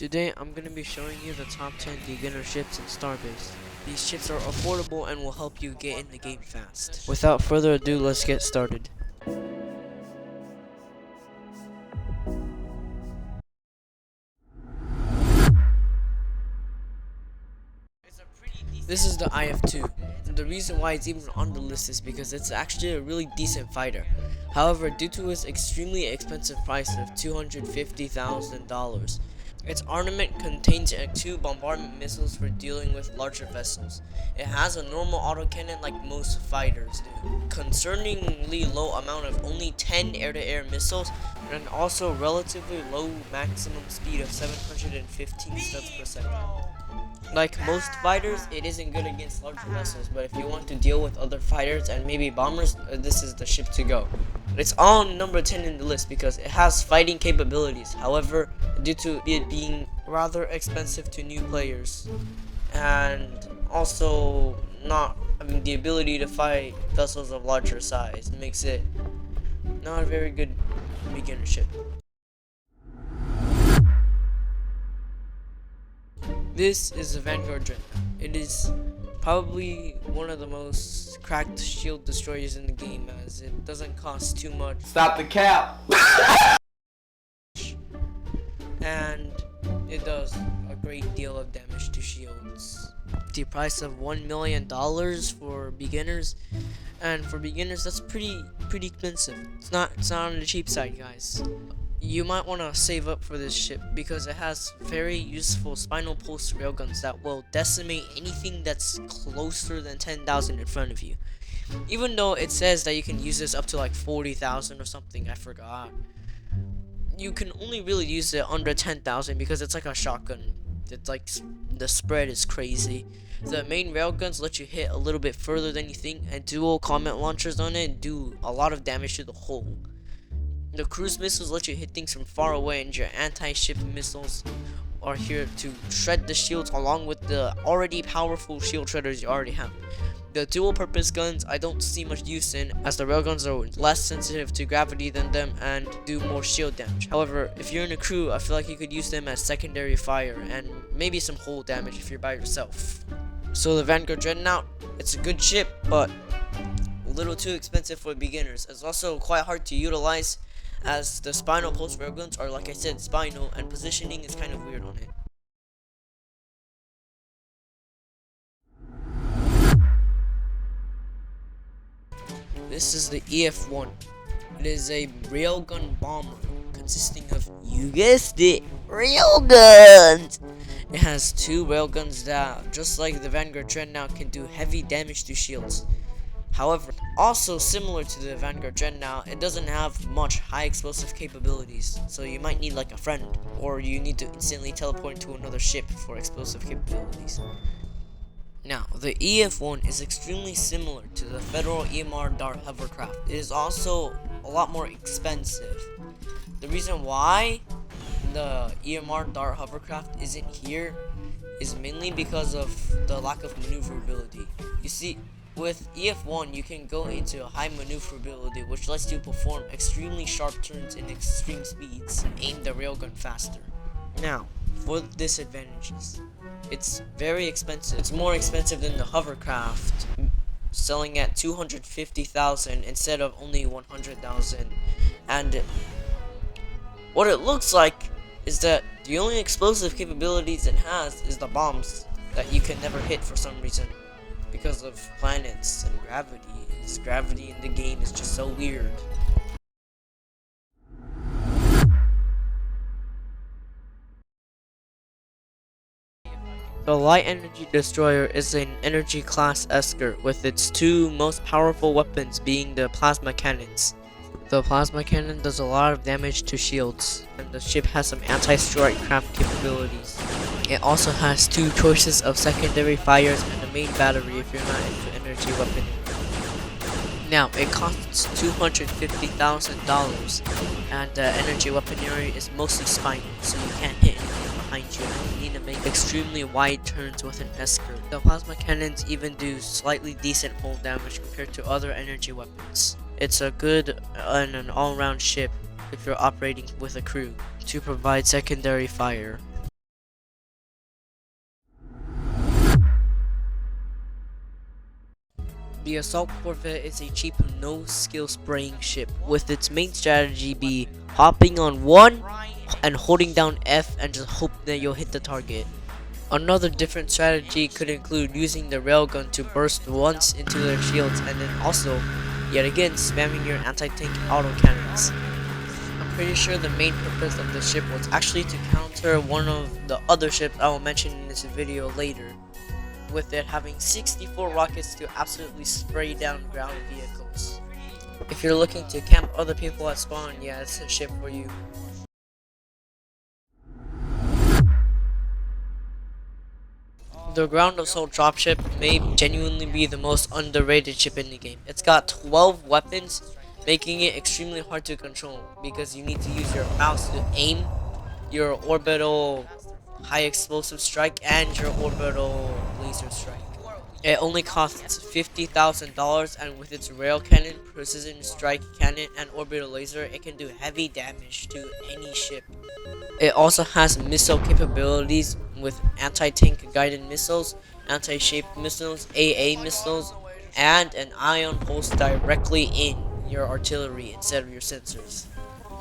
Today I'm going to be showing you the top 10 beginner ships in Starbase. These ships are affordable and will help you get in the game fast. Without further ado, let's get started. This is the IF-2. The reason why it's even on the list is because it's actually a really decent fighter. However, due to its extremely expensive price of $250,000, its armament contains 2 bombardment missiles for dealing with larger vessels. It has a normal autocannon like most fighters do, concerningly low amount of only 10 air-to-air missiles, and also relatively low maximum speed of 715 steps per second. Like most fighters, it isn't good against larger vessels, but if you want to deal with other fighters and maybe bombers, this is the ship to go. It's on number 10 in the list because it has fighting capabilities. However, due to it being rather expensive to new players, and also not having the ability to fight vessels of larger size, makes it not a very good beginner ship. This is the Vanguard Dreadnought. It is probably one of the most cracked shield destroyers in the game, as it doesn't cost too much. Stop the cap! And it does a great deal of damage to shields. The price of $1 million for beginners, and for beginners that's pretty expensive. It's not on the cheap side, guys. You might want to save up for this ship because it has very useful spinal pulse railguns that will decimate anything that's closer than 10,000 in front of you. Even though it says that you can use this up to like 40,000 or something, I forgot. You can only really use it under 10,000 because it's like a shotgun. It's like the spread is crazy. The main railguns let you hit a little bit further than you think, and dual comet launchers on it do a lot of damage to the hull. The cruise missiles let you hit things from far away, and your anti-ship missiles are here to shred the shields along with the already powerful shield shredders you already have. The dual purpose guns I don't see much use in, as the railguns are less sensitive to gravity than them and do more shield damage. However, if you're in a crew, I feel like you could use them as secondary fire and maybe some hull damage if you're by yourself. So the Vanguard Dreadnought, it's a good ship, but a little too expensive for beginners. It's also quite hard to utilize, as the spinal pulse railguns are, like I said, spinal, and positioning is kind of weird on it. This is the EF-1. It is a railgun bomber consisting of, you guessed it, railguns! It has 2 railguns that, just like the Vanguard Dreadnought, can do heavy damage to shields. However, also similar to the Vanguard Dreadnought, it doesn't have much high explosive capabilities, so you might need like a friend, or you need to instantly teleport into another ship for explosive capabilities. Now, the EF-1 is extremely similar to the Federal EMR Dart hovercraft. It is also a lot more expensive. The reason why the EMR Dart hovercraft isn't here is mainly because of the lack of maneuverability. You see, with EF-1, you can go into high maneuverability, which lets you perform extremely sharp turns in extreme speeds and aim the railgun faster. Now, for disadvantages, it's very expensive. It's more expensive than the hovercraft, selling at 250,000 instead of only 100,000. And what it looks like is that the only explosive capabilities it has is the bombs that you can never hit for some reason, because of planets and gravity. This gravity in the game is just so weird. The Light Energy Destroyer is an energy class escort, with its 2 most powerful weapons being the plasma cannons. The plasma cannon does a lot of damage to shields, and the ship has some anti-strike craft capabilities. It also has 2 choices of secondary fires and a main battery if you're not into energy weaponry. Now, it costs $250,000, and the energy weaponry is mostly spinal, so you can't hit anything behind you, and you need to make extremely wide turns with an escort. The plasma cannons even do slightly decent hull damage compared to other energy weapons. It's a good and an all-round ship if you're operating with a crew to provide secondary fire. The assault corvette is a cheap, no-skill spraying ship, with its main strategy be hopping on one and holding down F and just hope that you'll hit the target. Another different strategy could include using the railgun to burst once into their shields and then also, yet again, spamming your anti-tank autocannons. I'm pretty sure the main purpose of the ship was actually to counter one of the other ships I will mention in this video later, with it having 64 rockets to absolutely spray down ground vehicles. If you're looking to camp other people at spawn, yeah, it's a ship for you. The ground assault dropship may genuinely be the most underrated ship in the game. It's got 12 weapons, making it extremely hard to control because you need to use your mouse to aim, your orbital high explosive strike, and your orbital laser strike. It only costs $50,000, and with its rail cannon, precision strike cannon, and orbital laser, it can do heavy damage to any ship. It also has missile capabilities with anti-tank guided missiles, anti-shape missiles, AA missiles, and an ion pulse directly in your artillery instead of your sensors.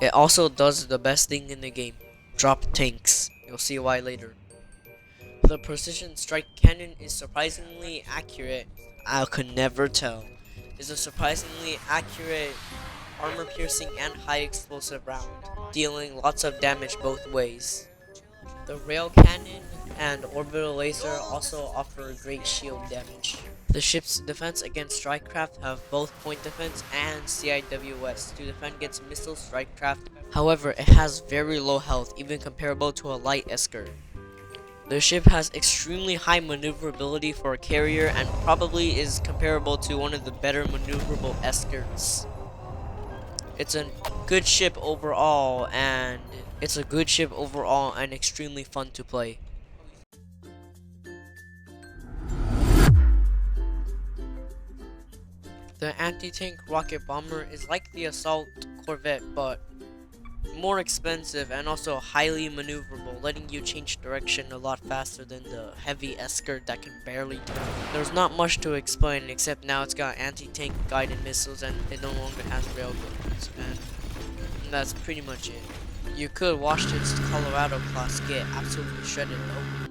It also does the best thing in the game, drop tanks. You'll see why later. The precision strike cannon is surprisingly accurate. I could never tell. It's a surprisingly accurate armor piercing and high explosive round, dealing lots of damage both ways. The rail cannon and orbital laser also offer great shield damage. The ship's defense against strike craft have both point defense and CIWS to defend against missile strike craft. However, it has very low health, even comparable to a light Esker. The ship has extremely high maneuverability for a carrier and probably is comparable to one of the better maneuverable Eskers. It's a good ship overall and extremely fun to play. The anti-tank rocket bomber is like the assault corvette but more expensive and also highly maneuverable, letting you change direction a lot faster than the heavy Esker that can barely turn. There's not much to explain except now it's got anti-tank guided missiles and it no longer has railguns, and that's pretty much it. You could watch its Colorado class get absolutely shredded though.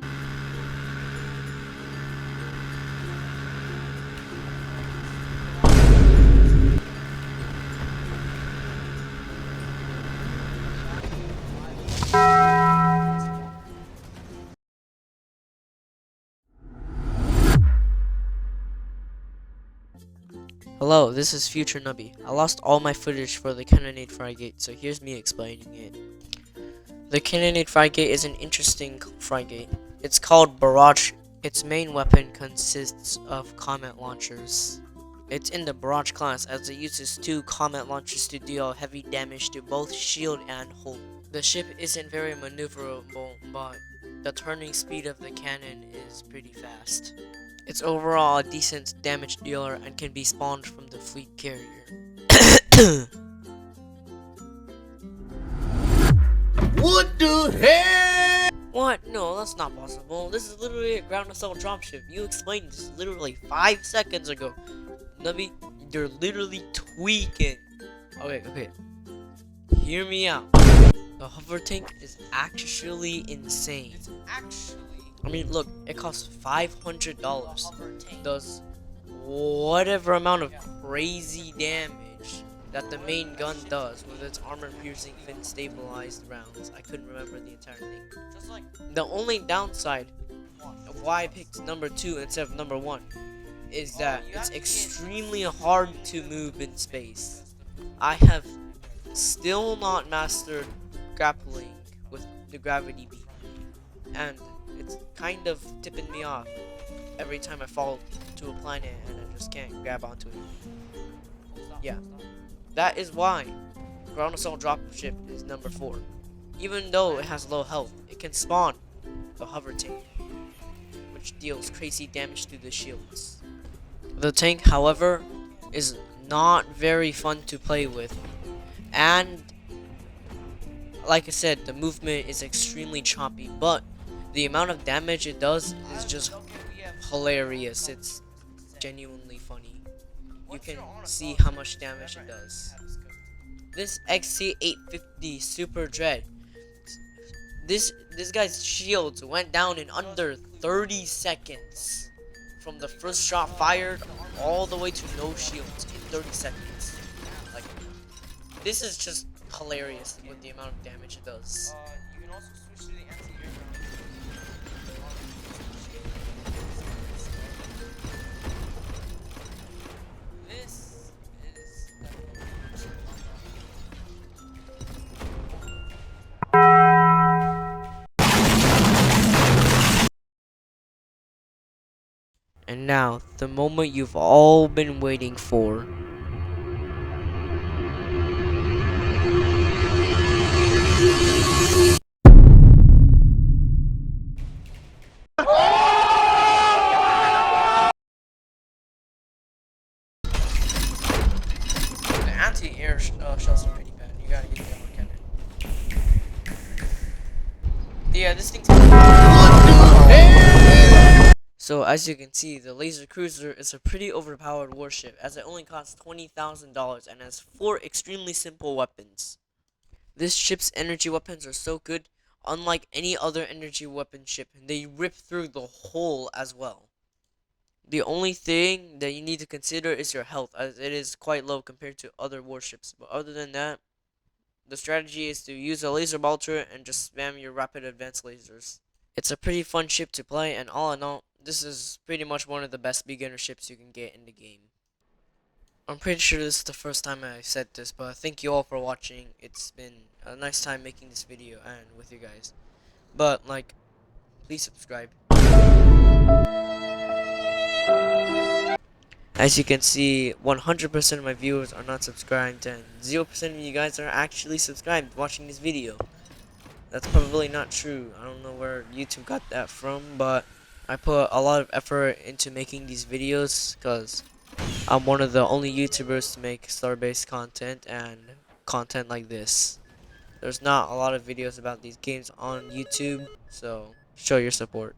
Hello, this is Future Nubby. I lost all my footage for the Cannonade Frigate, so here's me explaining it. The Cannonade Frigate is an interesting frigate. It's called Barrage. Its main weapon consists of comet launchers. It's in the Barrage class as it uses 2 comet launchers to deal heavy damage to both shield and hull. The ship isn't very maneuverable, but the turning speed of the cannon is pretty fast. It's overall a decent damage dealer and can be spawned from the fleet carrier. What the hell? What? No, that's not possible. This is literally a ground assault dropship. You explained this literally 5 seconds ago. Nubby, you're literally tweaking. Okay. Hear me out. The hover tank is actually insane. I mean, look, it costs $500. Does whatever amount of crazy damage that the main gun does with its armor-piercing fin stabilized rounds. I couldn't remember the entire thing. The only downside of why I picked number 2 instead of number 1 is that it's extremely hard to move in space. I have still not mastered grappling with the gravity beam, and it's kind of tipping me off every time I fall to a planet and I just can't grab onto it. Yeah, that is why ground assault dropship is number 4. Even though it has low health, it can spawn the hover tank, which deals crazy damage to the shields. The tank, however, is not very fun to play with, and like I said, the movement is extremely choppy, but the amount of damage it does is just hilarious. It's genuinely funny. you can see how much damage it does. This XC850 Super Dread, this guy's shields went down in under 30 seconds. From the first shot fired all the way to no shields in 30 seconds. Like, this is just hilarious with the amount of damage it does. You can also switch to the anti-aircraft. This is And now, the moment you've all been waiting for. The anti-air shells are pretty bad. You gotta get the armor cannon. Yeah, this thing's. So as you can see, the laser cruiser is a pretty overpowered warship, as it only costs $20,000 and has 4 extremely simple weapons. This ship's energy weapons are so good, unlike any other energy weapon ship, they rip through the hull as well. The only thing that you need to consider is your health, as it is quite low compared to other warships. But other than that, the strategy is to use a laser bolter and just spam your rapid advanced lasers. It's a pretty fun ship to play, and all in all, this is pretty much one of the best beginner ships you can get in the game. I'm pretty sure this is the first time I said this, but thank you all for watching. It's been a nice time making this video and with you guys. But, like, please subscribe. As you can see, 100% of my viewers are not subscribed, and 0% of you guys are actually subscribed watching this video. That's probably not true. I don't know where YouTube got that from, but I put a lot of effort into making these videos because I'm one of the only YouTubers to make star-based content and content like this. There's not a lot of videos about these games on YouTube, so show your support.